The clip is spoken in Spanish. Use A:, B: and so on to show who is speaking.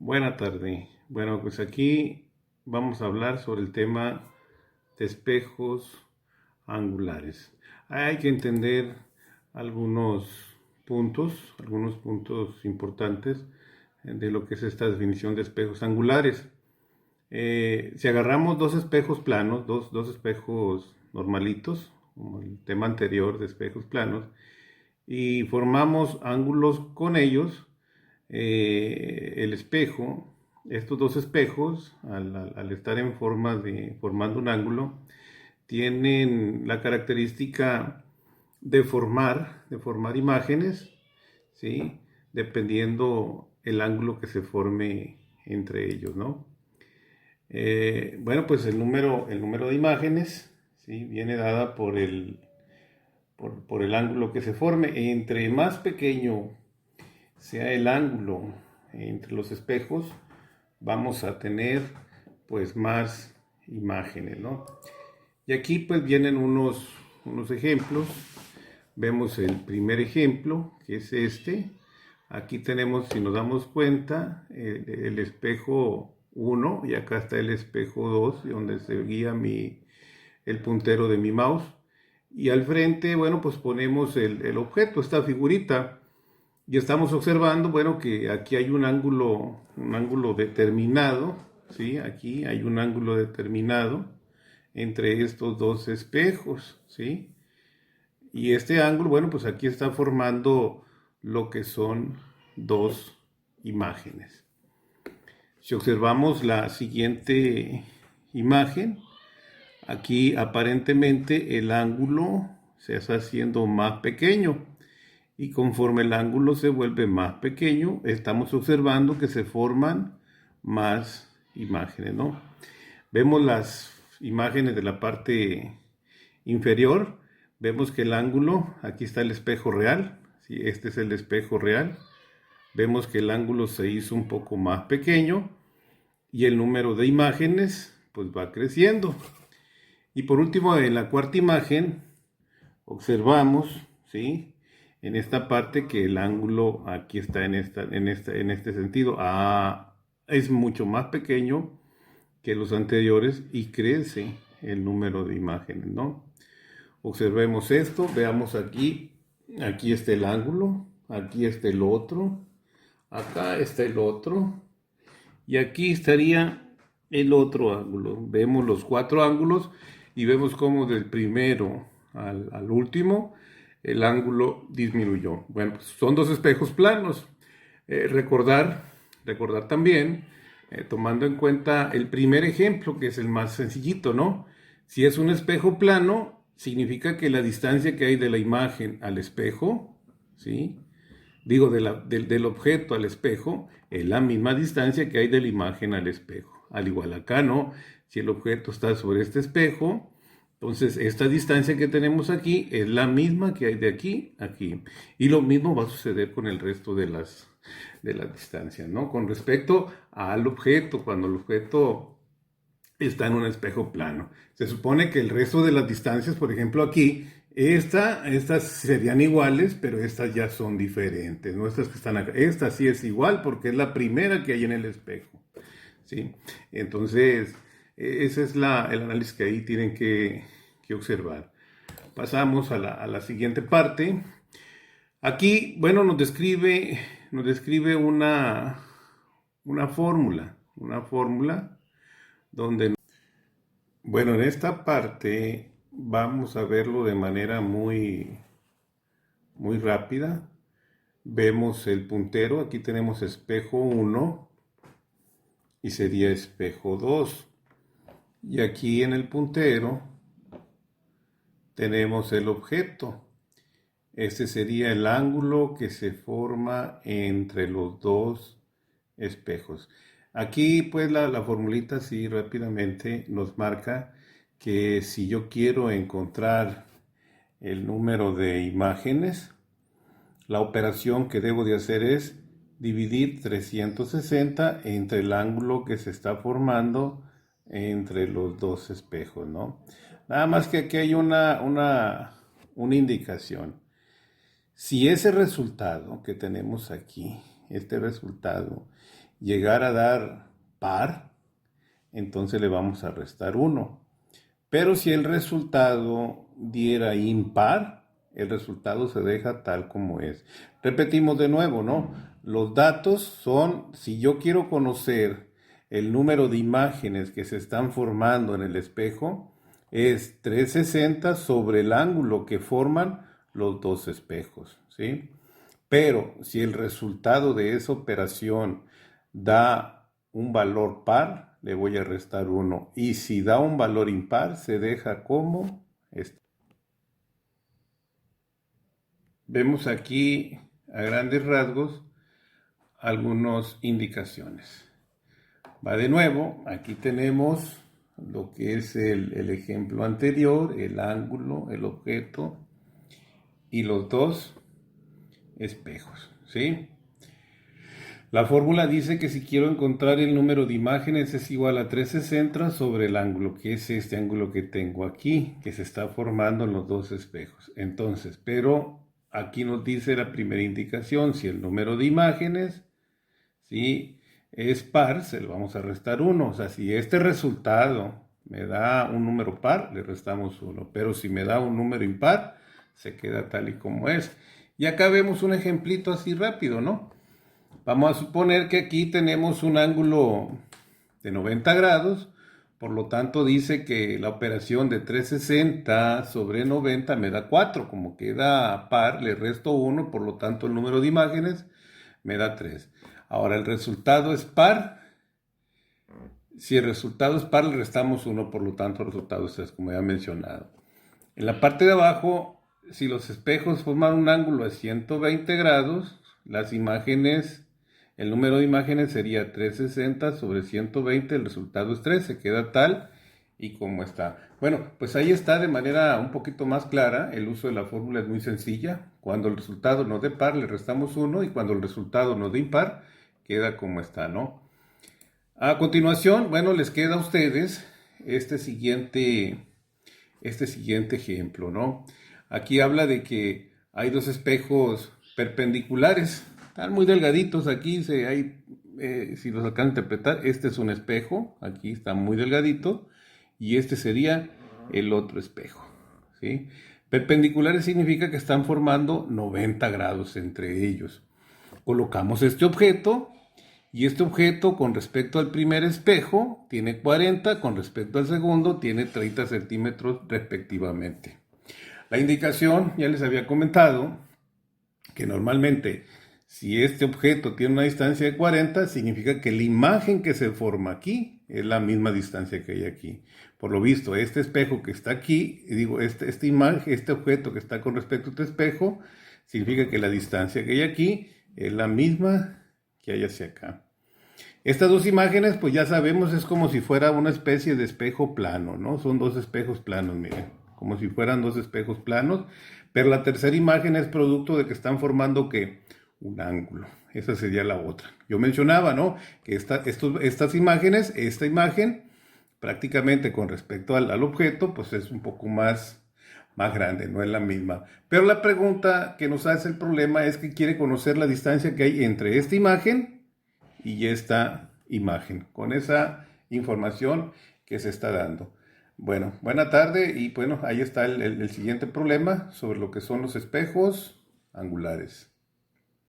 A: Buena tarde. Bueno, pues aquí vamos a hablar sobre el tema de espejos angulares. Hay que entender algunos algunos puntos importantes de lo que es esta definición de espejos angulares. Si agarramos dos espejos planos, dos espejos normalitos, como el tema anterior de espejos planos, y formamos ángulos con ellos, el espejo, estos dos espejos, al estar en formando un ángulo, tienen la característica de formar imágenes, ¿sí? Dependiendo el ángulo que se forme entre ellos, ¿no? Bueno, pues el número de imágenes, ¿sí? Viene dada por el ángulo que se forme. Entre más pequeño sea el ángulo entre los espejos, vamos a tener pues más imágenes, ¿no? Y aquí pues vienen unos ejemplos. Vemos el primer ejemplo, que es este. Aquí tenemos, si nos damos cuenta, el espejo 1 y acá está el espejo 2, donde se guía el puntero de mi mouse. Y al frente, bueno, pues ponemos el objeto, esta figurita. Y estamos observando, bueno, que aquí hay un ángulo determinado, ¿sí? Aquí hay un ángulo determinado entre estos dos espejos, ¿sí? Y este ángulo, bueno, pues aquí está formando lo que son dos imágenes. Si observamos la siguiente imagen, aquí aparentemente el ángulo se está haciendo más pequeño. Y conforme el ángulo se vuelve más pequeño, estamos observando que se forman más imágenes, ¿no? Vemos las imágenes de la parte inferior. Vemos que el ángulo, aquí está el espejo real, ¿sí? Este es el espejo real. Vemos que el ángulo se hizo un poco más pequeño y el número de imágenes pues va creciendo. Y por último, en la cuarta imagen, observamos, ¿sí? En esta parte que el ángulo aquí está en este sentido. Es mucho más pequeño que los anteriores y crece el número de imágenes, ¿no? Observemos esto, veamos aquí está el ángulo, aquí está el otro, acá está el otro y aquí estaría el otro ángulo. Vemos los cuatro ángulos y vemos cómo del primero al último el ángulo disminuyó. Bueno, pues son dos espejos planos. Recordar también, tomando en cuenta el primer ejemplo, que es el más sencillito, ¿no? Si es un espejo plano, significa que la distancia que hay de la imagen al espejo, ¿sí? Digo, del objeto al espejo, es la misma distancia que hay de la imagen al espejo. Al igual acá, ¿no? Si el objeto está sobre este espejo, entonces esta distancia que tenemos aquí es la misma que hay de aquí a aquí. Y lo mismo va a suceder con el resto de las distancias, ¿no? Con respecto al objeto, cuando el objeto está en un espejo plano. Se supone que el resto de las distancias, por ejemplo aquí, estas serían iguales, pero estas ya son diferentes, ¿no? Estas que están acá. Esta sí es igual porque es la primera que hay en el espejo, ¿sí? Entonces, ese es el análisis que ahí tienen que observar. Pasamos a la siguiente parte. Aquí, bueno, nos describe una fórmula donde, bueno, en esta parte vamos a verlo de manera muy rápida. Vemos el puntero, aquí tenemos espejo 1 y sería espejo 2. Y aquí en el puntero tenemos el objeto. Este sería el ángulo que se forma entre los dos espejos. Aquí pues la formulita así rápidamente nos marca que si yo quiero encontrar el número de imágenes, la operación que debo de hacer es dividir 360 entre el ángulo que se está formando entre los dos espejos, ¿no? Nada más que aquí hay una indicación. Si ese resultado que tenemos aquí este resultado, llegara a dar par, entonces le vamos a restar 1. Pero si el resultado diera impar, el resultado se deja tal como es. Repetimos de nuevo, ¿no? Los datos son, si yo quiero conocer el número de imágenes que se están formando en el espejo, es 360 sobre el ángulo que forman los dos espejos, ¿sí? Pero si el resultado de esa operación da un valor par, le voy a restar 1. Y si da un valor impar, se deja como este. Vemos aquí a grandes rasgos algunas indicaciones. Va de nuevo, aquí tenemos lo que es el ejemplo anterior, el ángulo, el objeto y los dos espejos, ¿sí? La fórmula dice que si quiero encontrar el número de imágenes es igual a 360 sobre el ángulo, que es este ángulo que tengo aquí, que se está formando en los dos espejos. Entonces, pero aquí nos dice la primera indicación, si el número de imágenes, ¿sí?, es par, se le vamos a restar 1. O sea, si este resultado me da un número par, le restamos 1. Pero si me da un número impar, se queda tal y como es. Y acá vemos un ejemplito así rápido, ¿no? Vamos a suponer que aquí tenemos un ángulo de 90 grados, por lo tanto dice que la operación de 360 sobre 90 me da 4, como queda par, le resto 1, por lo tanto el número de imágenes me da 3. Ahora el resultado es par, si el resultado es par le restamos 1, por lo tanto el resultado es 3, como ya he mencionado. En la parte de abajo, si los espejos forman un ángulo de 120 grados, las imágenes, el número de imágenes sería 360 sobre 120, el resultado es 3, se queda tal y como está. Bueno, pues ahí está de manera un poquito más clara, el uso de la fórmula es muy sencilla. Cuando el resultado nos dé par le restamos 1 y cuando el resultado nos dé impar, queda como está, ¿no? A continuación, bueno, les queda a ustedes este siguiente ejemplo, ¿no? Aquí habla de que hay dos espejos perpendiculares, están muy delgaditos aquí, si los alcanzan a interpretar, este es un espejo, aquí está muy delgadito, y este sería el otro espejo, ¿sí? Perpendiculares significa que están formando 90 grados entre ellos. Colocamos este objeto, y este objeto con respecto al primer espejo tiene 40, con respecto al segundo tiene 30 centímetros respectivamente. La indicación, ya les había comentado, que normalmente si este objeto tiene una distancia de 40, significa que la imagen que se forma aquí es la misma distancia que hay aquí. Por lo visto, este espejo que está aquí, este objeto que está con respecto a este espejo, significa que la distancia que hay aquí es la misma que hay hacia acá. Estas dos imágenes, pues ya sabemos, es como si fuera una especie de espejo plano, ¿no? Son dos espejos planos, miren, como si fueran dos espejos planos, pero la tercera imagen es producto de que están formando, ¿qué? Un ángulo. Esa sería la otra. Yo mencionaba, ¿no?, que estas imágenes, esta imagen, prácticamente con respecto al objeto, pues es un poco más grande, no es la misma. Pero la pregunta que nos hace el problema es que quiere conocer la distancia que hay entre esta imagen y esta imagen, con esa información que se está dando. Bueno, buena tarde y bueno, ahí está el siguiente problema sobre lo que son los espejos angulares.